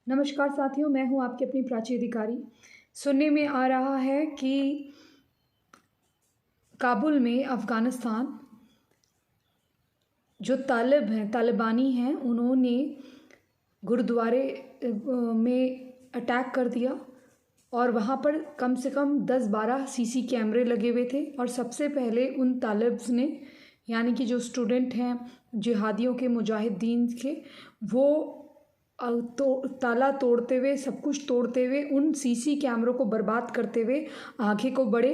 नमस्कार साथियों, मैं हूं आपकी अपनी प्राची अधिकारी। सुनने में आ रहा है कि काबुल में अफ़गानिस्तान जो तालिबानी हैं, उन्होंने गुरुद्वारे में अटैक कर दिया और वहाँ पर कम से कम 10-12 सीसी कैमरे लगे हुए थे। और सबसे पहले उन तालिब्स ने, यानी कि जो स्टूडेंट हैं जिहादियों के, मुजाहिदीन के, वो तो ताला तोड़ते हुए, सब कुछ तोड़ते हुए, उन सीसी कैमरों को बर्बाद करते हुए आगे को बढ़े।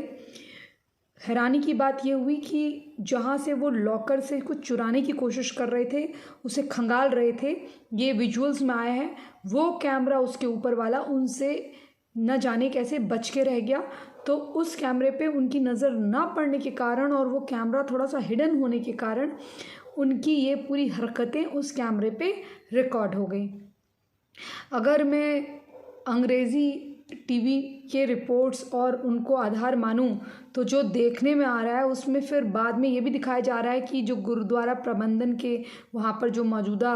हैरानी की बात ये हुई कि जहाँ से वो लॉकर से कुछ चुराने की कोशिश कर रहे थे, उसे खंगाल रहे थे, ये विजुअल्स में आया है। वो कैमरा उसके ऊपर वाला उनसे न जाने कैसे बच के रह गया। तो उस कैमरे पे उनकी नज़र ना पड़ने के कारण और वो कैमरा थोड़ा सा हिडन होने के कारण उनकी ये पूरी हरकतें उस कैमरे पे रिकॉर्ड हो गई। अगर मैं अंग्रेज़ी टीवी के रिपोर्ट्स और उनको आधार मानूं तो जो देखने में आ रहा है उसमें फिर बाद में ये भी दिखाया जा रहा है कि जो गुरुद्वारा प्रबंधन के वहाँ पर जो मौजूदा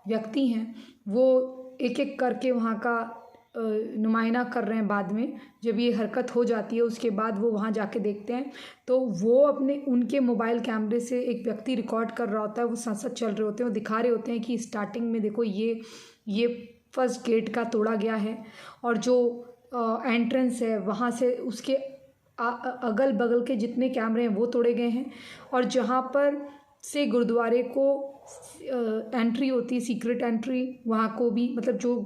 व्यक्ति हैं, वो एक एक करके वहाँ का नुमाइना कर रहे हैं। बाद में जब ये हरकत हो जाती है उसके बाद वो वहाँ जाके देखते हैं तो वो उनके मोबाइल कैमरे से एक व्यक्ति रिकॉर्ड कर रहा होता है, वो साथ साथ चल रहे होते हैं, वो दिखा रहे होते हैं कि स्टार्टिंग में देखो ये फर्स्ट गेट का तोड़ा गया है और जो एंट्रेंस है वहाँ से उसके अगल बगल के जितने कैमरे हैं वो तोड़े गए हैं। और जहाँ पर से गुरुद्वारे को एंट्री होती है, सीक्रेट एंट्री, वहाँ को भी, मतलब जो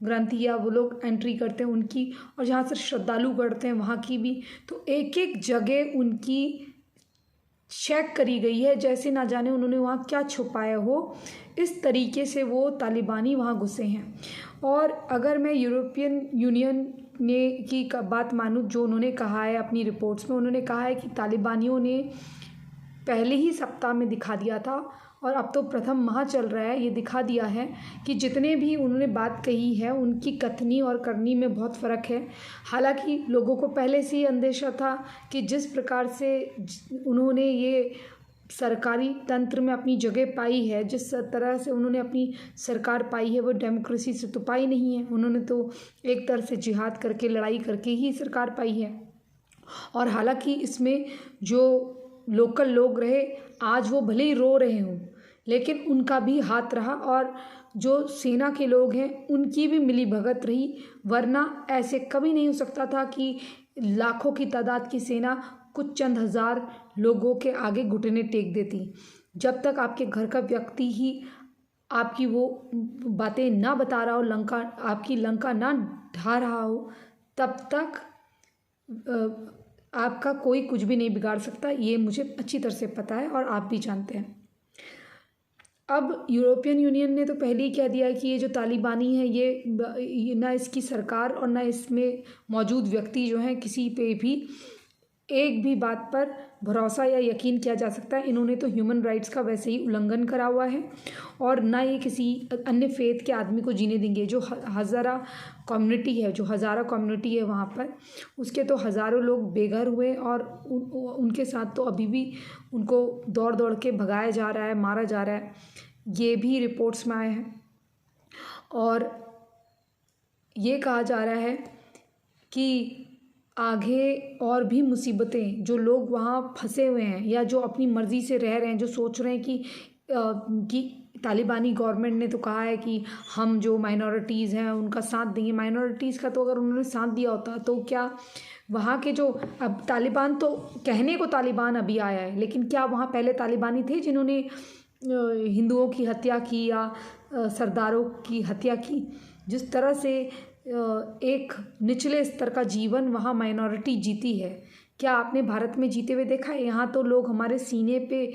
ग्रंथी या वो लोग एंट्री करते हैं उनकी, और जहाँ से श्रद्धालु करते हैं वहाँ की भी, तो एक एक जगह उनकी चेक करी गई है, जैसे ना जाने उन्होंने वहाँ क्या छुपाया हो। इस तरीके से वो तालिबानी वहाँ घुसे हैं। और अगर मैं यूरोपियन यूनियन ने की बात मानूँ, जो उन्होंने कहा है अपनी रिपोर्ट्स में, उन्होंने कहा है कि तालिबानियों ने पहले ही सप्ताह में दिखा दिया था और अब तो प्रथम माह चल रहा है, ये दिखा दिया है कि जितने भी उन्होंने बात कही है उनकी कथनी और करनी में बहुत फ़र्क है। हालांकि लोगों को पहले से ही अंदेशा था कि जिस प्रकार से उन्होंने ये सरकारी तंत्र में अपनी जगह पाई है, जिस तरह से उन्होंने अपनी सरकार पाई है, वो डेमोक्रेसी से तो पाई नहीं है। उन्होंने तो एक तरह से जिहाद करके, लड़ाई करके ही सरकार पाई है। और हालांकि इसमें जो लोकल लोग रहे, आज वो भले ही रो रहे हों, लेकिन उनका भी हाथ रहा और जो सेना के लोग हैं उनकी भी मिली भगत रही। वरना ऐसे कभी नहीं हो सकता था कि लाखों की तादाद की सेना कुछ चंद हज़ार लोगों के आगे घुटने टेक देती। जब तक आपके घर का व्यक्ति ही आपकी वो बातें ना बता रहा हो, आपकी लंका ना ढा रहा हो, तब तक आपका कोई कुछ भी नहीं बिगाड़ सकता। ये मुझे अच्छी तरह से पता है और आप भी जानते हैं। अब यूरोपियन यूनियन ने तो पहले ही कह दिया है कि ये जो तालिबानी है, ये ना इसकी सरकार और ना इसमें मौजूद व्यक्ति जो हैं, किसी पे भी एक भी बात पर भरोसा या यकीन किया जा सकता है। इन्होंने तो ह्यूमन राइट्स का वैसे ही उल्लंघन करा हुआ है और ना ये किसी अन्य फेथ के आदमी को जीने देंगे। जो हज़ारा कम्युनिटी है, जो हज़ारा कम्युनिटी है वहाँ पर, उसके तो हज़ारों लोग बेघर हुए और उनके साथ तो अभी भी उनको दौड़ दौड़ के भगाया जा रहा है, मारा जा रहा है। ये भी रिपोर्ट्स में आया है और ये कहा जा रहा है कि आगे और भी मुसीबतें, जो लोग वहाँ फंसे हुए हैं या जो अपनी मर्ज़ी से रह रहे हैं, जो सोच रहे हैं कि तालिबानी गवर्नमेंट ने तो कहा है कि हम जो माइनॉरिटीज़ हैं उनका साथ देंगे। माइनॉरिटीज़ का तो अगर उन्होंने साथ दिया होता तो क्या वहाँ के जो, अब तालिबान तो कहने को तालिबान अभी आया है, लेकिन क्या वहाँ पहले तालिबानी थे जिन्होंने हिंदुओं की हत्या की या सरदारों की हत्या की? जिस तरह से एक निचले स्तर का जीवन वहाँ माइनॉरिटी जीती है, क्या आपने भारत में जीते हुए देखा है? यहाँ तो लोग हमारे सीने पे,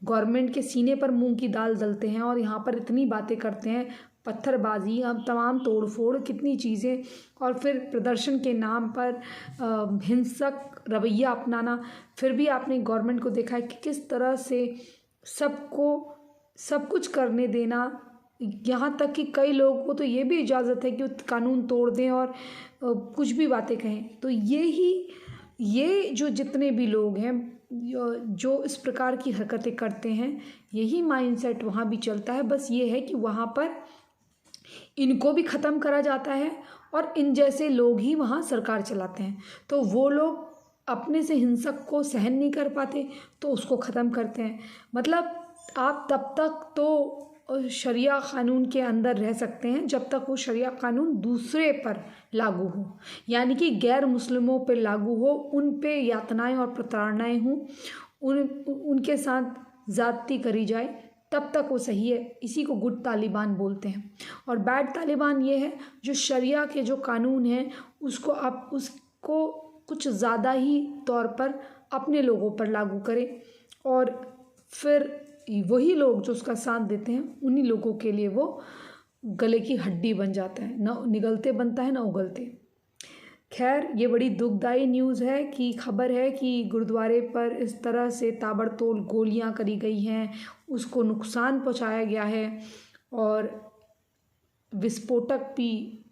गवर्नमेंट के सीने पर मूंग की दाल दलते हैं और यहाँ पर इतनी बातें करते हैं, पत्थरबाजी, अब तमाम तोड़फोड़, कितनी चीज़ें, और फिर प्रदर्शन के नाम पर हिंसक रवैया अपनाना। फिर भी आपने गवर्नमेंट को देखा है कि किस तरह से सबको सब कुछ करने देना, यहाँ तक कि कई लोगों को तो ये भी इजाज़त है कि वो कानून तोड़ दें और कुछ भी बातें कहें। तो ये जो जितने भी लोग हैं जो इस प्रकार की हरकतें करते हैं, यही माइंडसेट वहाँ भी चलता है। बस ये है कि वहाँ पर इनको भी ख़त्म करा जाता है और इन जैसे लोग ही वहाँ सरकार चलाते हैं। तो वो लोग अपने से हिंसक को सहन नहीं कर पाते तो उसको ख़त्म करते हैं। मतलब आप तब तक तो शरिया क़ानून के अंदर रह सकते हैं जब तक वो शरिया क़ानून दूसरे पर लागू हो, यानी कि गैर मुस्लिमों पर लागू हो, उन पे यातनाएं और प्रताड़नाएं हों, उनके साथ ज़्यादती करी जाए, तब तक वो सही है। इसी को गुड तालिबान बोलते हैं। और बैड तालिबान ये है जो शरिया के जो कानून हैं उसको कुछ ज़्यादा ही तौर पर अपने लोगों पर लागू करें और फिर वही लोग जो उसका साथ देते हैं उन्हीं लोगों के लिए वो गले की हड्डी बन जाता है, ना निगलते बनता है ना उगलते। खैर, ये बड़ी दुखदाई न्यूज़ है कि खबर है कि गुरुद्वारे पर इस तरह से ताबड़तोड़ गोलियां करी गई हैं, उसको नुकसान पहुंचाया गया है और विस्फोटक भी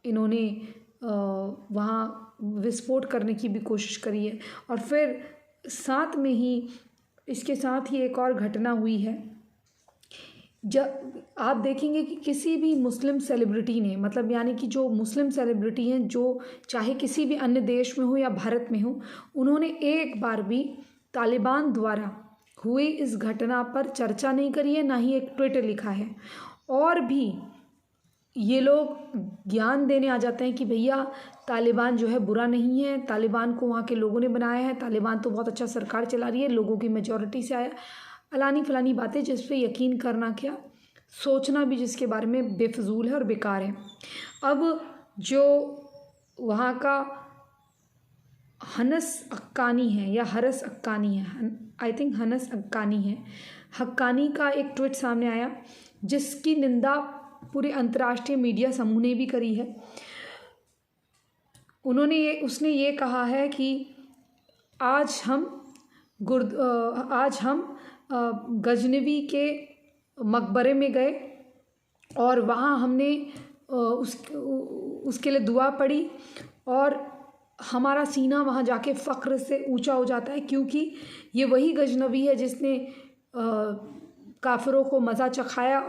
इन्होंने वहाँ विस्फोट करने की भी कोशिश करी है। और फिर साथ में ही इसके साथ ही एक और घटना हुई है। जब आप देखेंगे कि किसी भी मुस्लिम सेलिब्रिटी ने, मतलब यानी कि जो मुस्लिम सेलिब्रिटी हैं, जो चाहे किसी भी अन्य देश में हो या भारत में हो, उन्होंने एक बार भी तालिबान द्वारा हुई इस घटना पर चर्चा नहीं करी है, ना ही एक ट्वीट लिखा है। और भी ये लोग ज्ञान देने आ जाते हैं कि भैया तालिबान जो है बुरा नहीं है, तालिबान को वहाँ के लोगों ने बनाया है, तालिबान तो बहुत अच्छा सरकार चला रही है, लोगों की मेजॉरिटी से आया, अलानी फलानी बातें जिस पे यकीन करना क्या, सोचना भी जिसके बारे में बेफजूल है और बेकार है। अब जो वहाँ का हनस हक्कानी है या हरस हक्कानी है, आई थिंक हनस हक्कानी है, हक्कानी का एक ट्वीट सामने आया जिसकी निंदा पूरे अंतर्राष्ट्रीय मीडिया समूह ने भी करी है। उसने ये कहा है कि आज हम गजनवी के मकबरे में गए और वहाँ हमने उसके लिए दुआ पढ़ी और हमारा सीना वहाँ जाके फ़ख्र से ऊंचा हो जाता है, क्योंकि ये वही गजनवी है जिसने काफिरों को मज़ा चखाया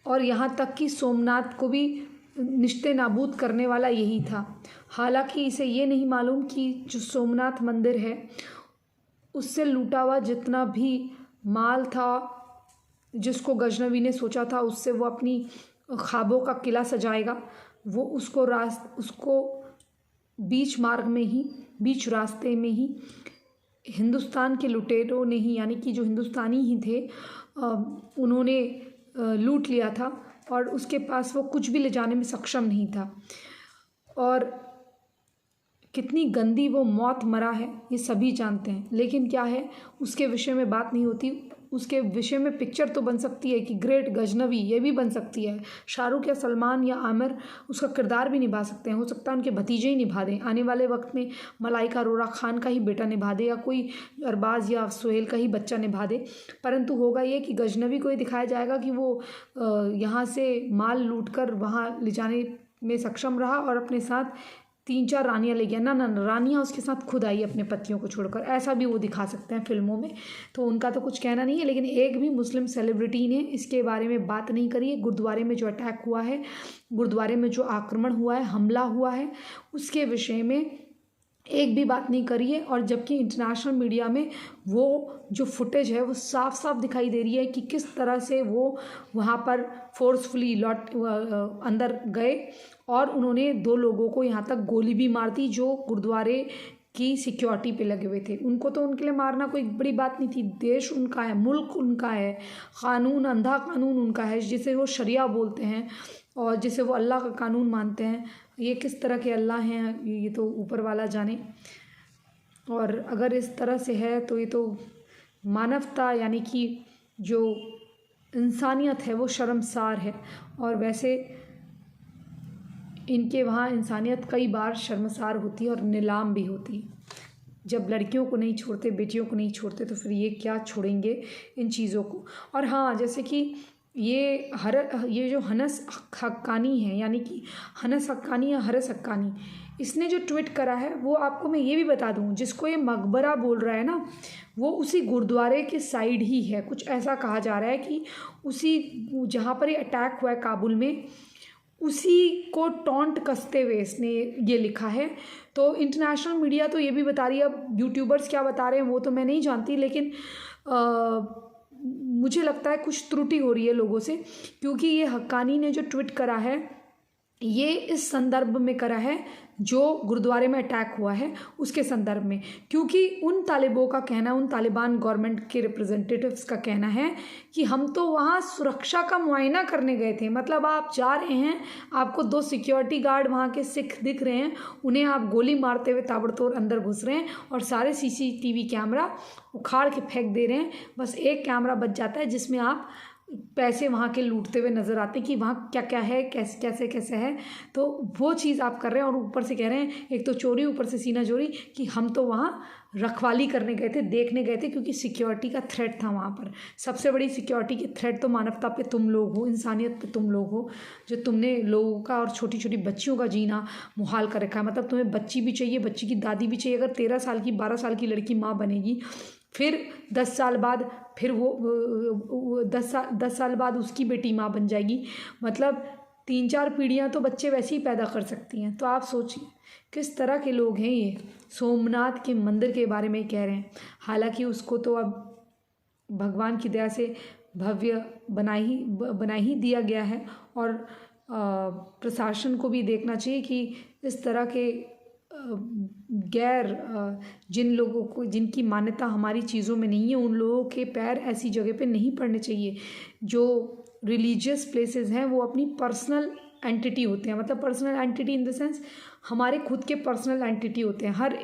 और यहाँ तक कि सोमनाथ को भी निश्ते नाबूद करने वाला यही था। हालांकि इसे ये नहीं मालूम कि जो सोमनाथ मंदिर है उससे लूटा हुआ जितना भी माल था, जिसको गजनवी ने सोचा था उससे वो अपनी ख्वाबों का किला सजाएगा, वो उसको बीच मार्ग में ही, बीच रास्ते में ही हिंदुस्तान के लुटेरों ने ही, यानी कि जो हिंदुस्तानी ही थे, उन्होंने लूट लिया था और उसके पास वो कुछ भी ले जाने में सक्षम नहीं था। और कितनी गंदी वो मौत मरा है ये सभी जानते हैं, लेकिन क्या है उसके विषय में बात नहीं होती। उसके विषय में पिक्चर तो बन सकती है कि ग्रेट गजनवी, ये भी बन सकती है। शाहरुख या सलमान या आमिर उसका किरदार भी निभा सकते हैं, हो सकता है उनके भतीजे ही निभा दें, आने वाले वक्त में मलाइका अरोड़ा खान का ही बेटा निभा दे या कोई अरबाज या सुहेल का ही बच्चा निभा दे। परंतु होगा ये कि गजनवी को ये दिखाया जाएगा कि वो यहाँ से माल लूट कर वहाँ ले जाने में सक्षम रहा और अपने साथ 3-4 रानियाँ ले गया। ना, रानियाँ उसके साथ खुद आई अपने पतियों को छोड़कर, ऐसा भी वो दिखा सकते हैं फिल्मों में। तो उनका तो कुछ कहना नहीं है, लेकिन एक भी मुस्लिम सेलिब्रिटी ने इसके बारे में बात नहीं करी है। गुरुद्वारे में जो अटैक हुआ है, गुरुद्वारे में जो आक्रमण हुआ है, हमला हुआ है, उसके विषय में एक भी बात नहीं करी है। और जबकि इंटरनेशनल मीडिया में वो जो फुटेज है वो साफ साफ दिखाई दे रही है कि किस तरह से वो वहाँ पर फोर्सफुली अंदर गए और उन्होंने 2 लोगों को यहाँ तक गोली भी मार दी जो गुरुद्वारे की सिक्योरिटी पे लगे हुए थे। उनको तो उनके लिए मारना कोई बड़ी बात नहीं थी। देश उनका है, मुल्क उनका है, कानून, अंधा कानून उनका है जिसे वो शरिया बोलते हैं और जिसे वो अल्लाह का कानून मानते हैं। ये किस तरह के अल्लाह हैं ये तो ऊपर वाला जाने। और अगर इस तरह से है तो ये तो मानवता यानी कि जो इंसानियत है वो शर्मसार है। और वैसे इनके वहाँ इंसानियत कई बार शर्मसार होती है और नीलाम भी होती है। जब लड़कियों को नहीं छोड़ते, बेटियों को नहीं छोड़ते, तो फिर ये क्या छोड़ेंगे इन चीज़ों को। और हाँ, जैसे कि ये जो हनस हक्कानी है, यानी कि हनस हक्कानी या हरस हक्कानी, इसने जो ट्वीट करा है वो आपको मैं ये भी बता दूं, जिसको ये मकबरा बोल रहा है ना, वो उसी गुरुद्वारे के साइड ही है। कुछ ऐसा कहा जा रहा है कि उसी जहाँ पर ये अटैक हुआ है काबुल में, उसी को टॉन्ट कसते हुए इसने ये लिखा है। तो इंटरनेशनल मीडिया तो ये भी बता रही है, अब यूट्यूबर्स क्या बता रहे हैं वो तो मैं नहीं जानती, लेकिन मुझे लगता है कुछ त्रुटि हो रही है लोगों से, क्योंकि ये हक्कानी ने जो ट्वीट करा है ये इस संदर्भ में करा है जो गुरुद्वारे में अटैक हुआ है उसके संदर्भ में, क्योंकि उन तालिबों का कहना, उन तालिबान गवर्नमेंट के रिप्रेजेंटेटिव्स का कहना है कि हम तो वहाँ सुरक्षा का मुआयना करने गए थे। मतलब आप जा रहे हैं, आपको 2 सिक्योरिटी गार्ड वहाँ के सिख दिख रहे हैं, उन्हें आप गोली मारते हुए ताबड़तोड़ अंदर घुस रहे हैं और सारे CCTV कैमरा उखाड़ के फेंक दे रहे हैं। बस एक कैमरा बच जाता है जिसमें आप पैसे वहाँ के लूटते हुए नज़र आते हैं कि वहाँ क्या क्या है, कैसे कैसे है। तो वो चीज़ आप कर रहे हैं और ऊपर से कह रहे हैं एक तो चोरी, ऊपर से सीना चोरी, कि हम तो वहाँ रखवाली करने गए थे, देखने गए थे, क्योंकि सिक्योरिटी का थ्रेट था वहाँ पर। सबसे बड़ी सिक्योरिटी की थ्रेट तो मानवता पे तुम लोग हो, इंसानियत पे तुम लोग हो, जो तुमने लोगों का और छोटी छोटी बच्चियों का जीना मुहाल कर रखा है। मतलब तुम्हें बच्ची भी चाहिए, बच्ची की दादी भी चाहिए। अगर 13 साल की 12 साल की लड़की माँ बनेगी, फिर 10 साल बाद फिर वो 10 साल बाद उसकी बेटी माँ बन जाएगी। मतलब 3-4 पीढ़ियाँ तो बच्चे वैसे ही पैदा कर सकती हैं। तो आप सोचिए किस तरह के लोग हैं ये। सोमनाथ के मंदिर के बारे में कह रहे हैं, हालांकि उसको तो अब भगवान की दया से भव्य बना ही दिया गया है। और प्रशासन को भी देखना चाहिए कि इस तरह के जिन लोगों को, जिनकी मान्यता हमारी चीज़ों में नहीं है, उन लोगों के पैर ऐसी जगह पे नहीं पड़ने चाहिए। जो रिलीजियस प्लेसेस हैं वो अपनी पर्सनल एंटिटी होते हैं। मतलब personal entity in the sense हमारे खुद के पर्सनल एंटिटी होते हैं। हर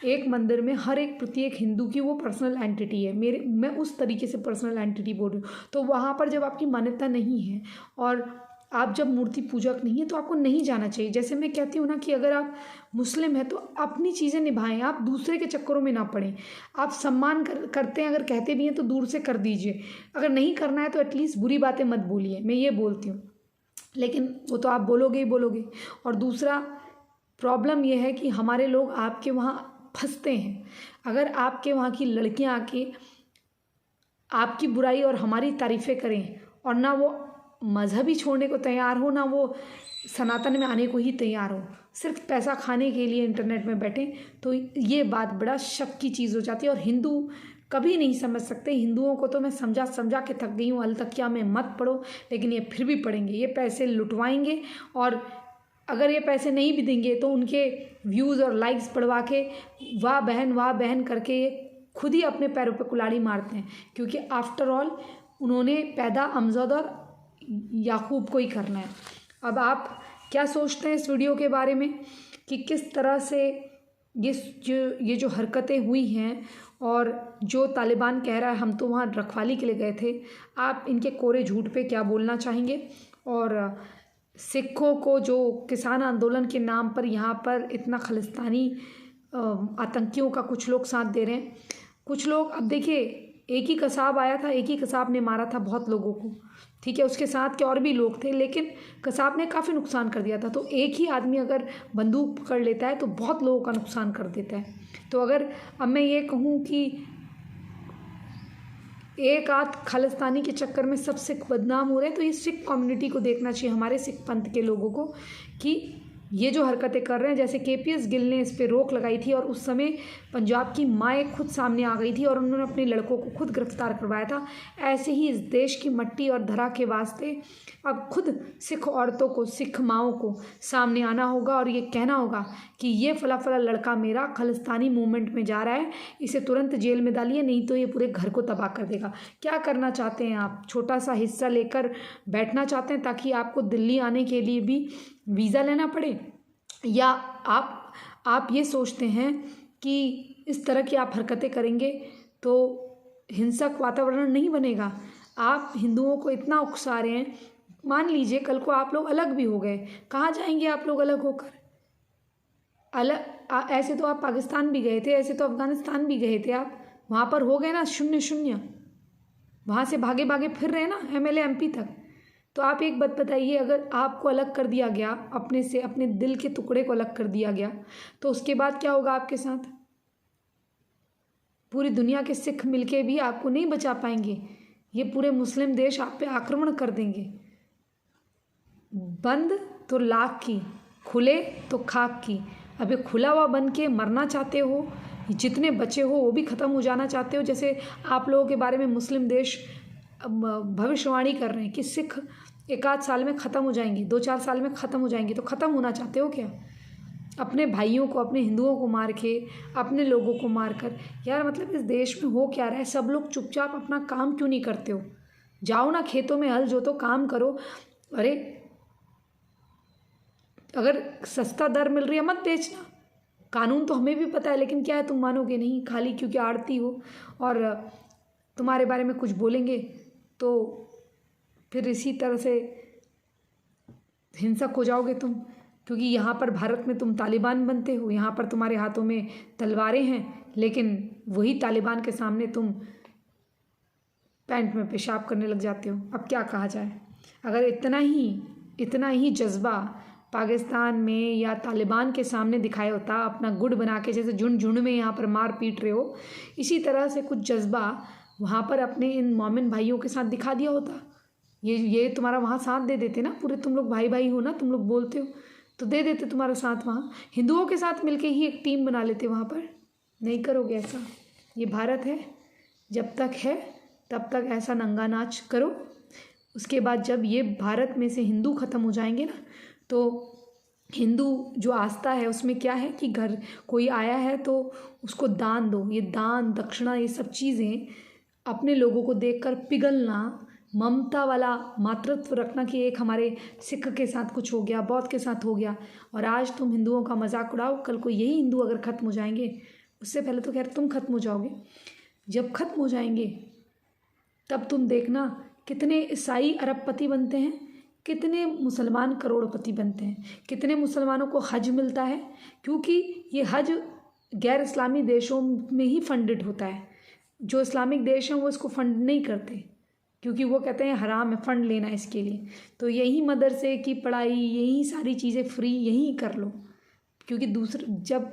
एक मंदिर में हर एक प्रत्येक हिंदू की वो पर्सनल एंटिटी है। मैं उस तरीके से पर्सनल एंटिटी बोल रही हूँ। तो वहाँ पर जब आपकी मान्यता नहीं है और आप जब मूर्ति पूजक नहीं है तो आपको नहीं जाना चाहिए। जैसे मैं कहती हूँ ना कि अगर आप मुस्लिम हैं तो अपनी चीज़ें निभाएं, आप दूसरे के चक्करों में ना पड़ें। आप सम्मान करते हैं, अगर कहते भी हैं तो दूर से कर दीजिए। अगर नहीं करना है तो एटलीस्ट बुरी बातें मत बोलिए, मैं ये बोलती हूँ। लेकिन वो तो आप बोलोगे ही बोलोगे। और दूसरा प्रॉब्लम ये है कि हमारे लोग आपके वहाँ फंसते हैं। अगर आपके वहाँ की लड़कियाँ आके आपकी बुराई और हमारी तारीफ़ें करें और ना वो मज़हब ही छोड़ने को तैयार हो, ना वो सनातन में आने को ही तैयार हो, सिर्फ पैसा खाने के लिए इंटरनेट में बैठे, तो ये बात बड़ा शक की चीज़ हो जाती है। और हिंदू कभी नहीं समझ सकते। हिंदुओं को तो मैं समझा के थक गई हूँ, अलतकिया में मत पढ़ो, लेकिन ये फिर भी पढ़ेंगे। ये पैसे लुटवाएंगे और अगर ये पैसे नहीं भी देंगे तो उनके व्यूज़ और लाइक्स बढ़वा के वाह बहन करके ये खुद ही अपने पैरों पर कुल्हाड़ी मारते हैं। क्योंकि आफ्टर ऑल उन्होंने पैदा अमजद और याकूब को ही करना है। अब आप क्या सोचते हैं इस वीडियो के बारे में कि किस तरह से ये जो हरकतें हुई हैं और जो तालिबान कह रहा है हम तो वहाँ रखवाली के लिए गए थे, आप इनके कोरे झूठ पे क्या बोलना चाहेंगे? और सिखों को जो किसान आंदोलन के नाम पर यहाँ पर इतना खालिस्तानी आतंकियों का कुछ लोग साथ दे रहे हैं, कुछ लोग, अब देखिए एक ही कसाब आया था, एक ही कसाब ने मारा था बहुत लोगों को, ठीक है, उसके साथ के और भी लोग थे, लेकिन कसाब ने काफ़ी नुकसान कर दिया था। तो एक ही आदमी अगर बंदूक पकड़ लेता है तो बहुत लोगों का नुकसान कर देता है। तो अगर अब मैं ये कहूँ कि एक आध खालिस्तानी के चक्कर में सब सिख बदनाम हो रहे हैं, तो ये सिख कम्युनिटी को देखना चाहिए, हमारे सिख पंथ के लोगों को, कि ये जो हरकतें कर रहे हैं। जैसे KPS गिल ने इस पर रोक लगाई थी और उस समय पंजाब की माएँ खुद सामने आ गई थी और उन्होंने अपने लड़कों को खुद गिरफ्तार करवाया था। ऐसे ही इस देश की मट्टी और धरा के वास्ते अब खुद सिख औरतों को, सिख माओं को सामने आना होगा और ये कहना होगा कि ये फला फला लड़का मेरा खालिस्तानी मूवमेंट में जा रहा है, इसे तुरंत जेल में डालिए, नहीं तो ये पूरे घर को तबाह कर देगा। क्या करना चाहते हैं आप? छोटा सा हिस्सा लेकर बैठना चाहते हैं ताकि आपको दिल्ली आने के लिए भी वीज़ा लेना पड़े? या आप ये सोचते हैं कि इस तरह की आप हरकतें करेंगे तो हिंसक वातावरण नहीं बनेगा? आप हिंदुओं को इतना उकसा रहे हैं, मान लीजिए कल को आप लोग अलग भी हो गए, कहाँ जाएंगे आप लोग अलग होकर? ऐसे तो आप पाकिस्तान भी गए थे, ऐसे तो अफ़गानिस्तान भी गए थे, आप वहाँ पर हो गए ना 0-0। वहाँ से भागे भागे फिर रहे हैं ना एमएलए एमपी तक। तो आप एक बात बताइए, अगर आपको अलग कर दिया गया अपने से, अपने दिल के टुकड़े को अलग कर दिया गया, तो उसके बाद क्या होगा आपके साथ? पूरी दुनिया के सिख मिलके भी आपको नहीं बचा पाएंगे। ये पूरे मुस्लिम देश आप पे आक्रमण कर देंगे। बंद तो लाख की, खुले तो खाक की। अभी खुला हुआ बन के मरना चाहते हो, जितने बचे हो वो भी ख़त्म हो जाना चाहते हो। जैसे आप लोगों के बारे में मुस्लिम देश भविष्यवाणी कर रहे हैं कि सिख एक आध साल में ख़त्म हो जाएंगे, 2-4 साल में ख़त्म हो जाएंगे। तो ख़त्म होना चाहते हो क्या? अपने भाइयों को, अपने हिंदुओं को मार के, अपने लोगों को मार कर। यार मतलब इस देश में हो क्या रहा है? सब लोग चुपचाप अपना काम क्यों नहीं करते हो? जाओ ना खेतों में हल जोतो, काम करो। अरे अगर सस्ता दर मिल रही है मत बेचना। कानून तो हमें भी पता है, लेकिन क्या है तुम मानोगे नहीं, खाली क्योंकि आड़ती हो और तुम्हारे बारे में कुछ बोलेंगे तो फिर इसी तरह से हिंसक हो जाओगे तुम। क्योंकि यहाँ पर भारत में तुम तालिबान बनते हो, यहाँ पर तुम्हारे हाथों में तलवारें हैं, लेकिन वही तालिबान के सामने तुम पैंट में पेशाब करने लग जाते हो। अब क्या कहा जाए? अगर इतना ही जज्बा पाकिस्तान में या तालिबान के सामने दिखाया होता, अपना गुड़ बना के, जैसे झुंड झुंड में यहाँ पर मार पीट रहे हो, इसी तरह से कुछ जज्बा वहाँ पर अपने इन मोमिन भाइयों के साथ दिखा दिया होता, ये तुम्हारा वहाँ साथ दे देते ना। पूरे तुम लोग भाई भाई हो ना, तुम लोग बोलते हो, तो दे देते तुम्हारा साथ। वहाँ हिंदुओं के साथ मिलके ही एक टीम बना लेते वहाँ पर। नहीं करोगे ऐसा। ये भारत है, जब तक है तब तक ऐसा नंगा नाच करो। उसके बाद जब ये भारत में से हिंदू ख़त्म हो जाएंगे ना, तो हिंदू जो आस्था है उसमें क्या है कि घर कोई आया है तो उसको दान दो। ये दान दक्षिणा, ये सब चीज़ें अपने लोगों को देखकर पिघलना, ममता वाला मातृत्व रखना कि एक हमारे सिख के साथ कुछ हो गया, बौद्ध के साथ हो गया, और आज तुम हिंदुओं का मजाक उड़ाओ। कल को यही हिंदू अगर ख़त्म हो जाएंगे, उससे पहले तो खैर तुम ख़त्म हो जाओगे। जब ख़त्म हो जाएंगे तब तुम देखना कितने ईसाई अरबपति बनते हैं, कितने मुसलमान करोड़पति बनते हैं, कितने मुसलमानों को हज मिलता है। क्योंकि ये हज गैर इस्लामी देशों में ही फंडेड होता है। जो इस्लामिक देश हैं वो इसको फंड नहीं करते, क्योंकि वो कहते हैं हराम है फंड लेना इसके लिए। तो यही मदरसे की पढ़ाई, यही सारी चीज़ें फ्री यहीं कर लो। क्योंकि जब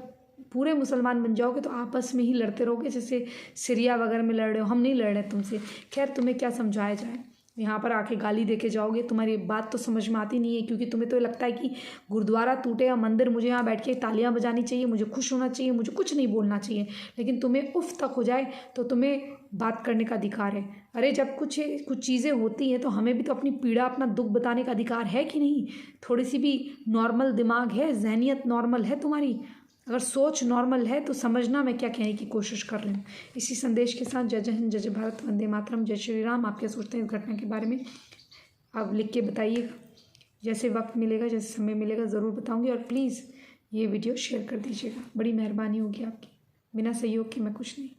पूरे मुसलमान बन जाओगे तो आपस में ही लड़ते रहोगे, जैसे सीरिया वगैरह में लड़ रहे हो। हम नहीं लड़ रहे तुमसे। खैर तुम्हें क्या समझाया जाए, यहाँ पर आके गाली देके जाओगे। तुम्हारी बात तो समझ में आती नहीं है, क्योंकि तुम्हें तो लगता है कि गुरुद्वारा टूटे या मंदिर, मुझे यहाँ बैठ के तालियां बजानी चाहिए, मुझे खुश होना चाहिए, मुझे कुछ नहीं बोलना चाहिए। लेकिन तुम्हें उफ तक हो जाए तो तुम्हें बात करने का अधिकार है। अरे जब कुछ चीज़ें होती हैं तो हमें भी तो अपनी पीड़ा, अपना दुख बताने का अधिकार है कि नहीं? थोड़ी सी भी नॉर्मल दिमाग है, जहनियत नॉर्मल है तुम्हारी? अगर सोच नॉर्मल है तो समझना मैं क्या कहने की कोशिश कर रही हूँ। इसी संदेश के साथ जय हिंद, जय भारत, वंदे मातरम, जय श्री राम। आप क्या सोचते हैं इस घटना के बारे में? आप लिख के बताइएगा। जैसे वक्त मिलेगा, जैसे समय मिलेगा ज़रूर बताऊँगी। और प्लीज़ ये वीडियो शेयर कर दीजिएगा, बड़ी मेहरबानी होगी आपकी। बिना सहयोग के मैं कुछ नहीं।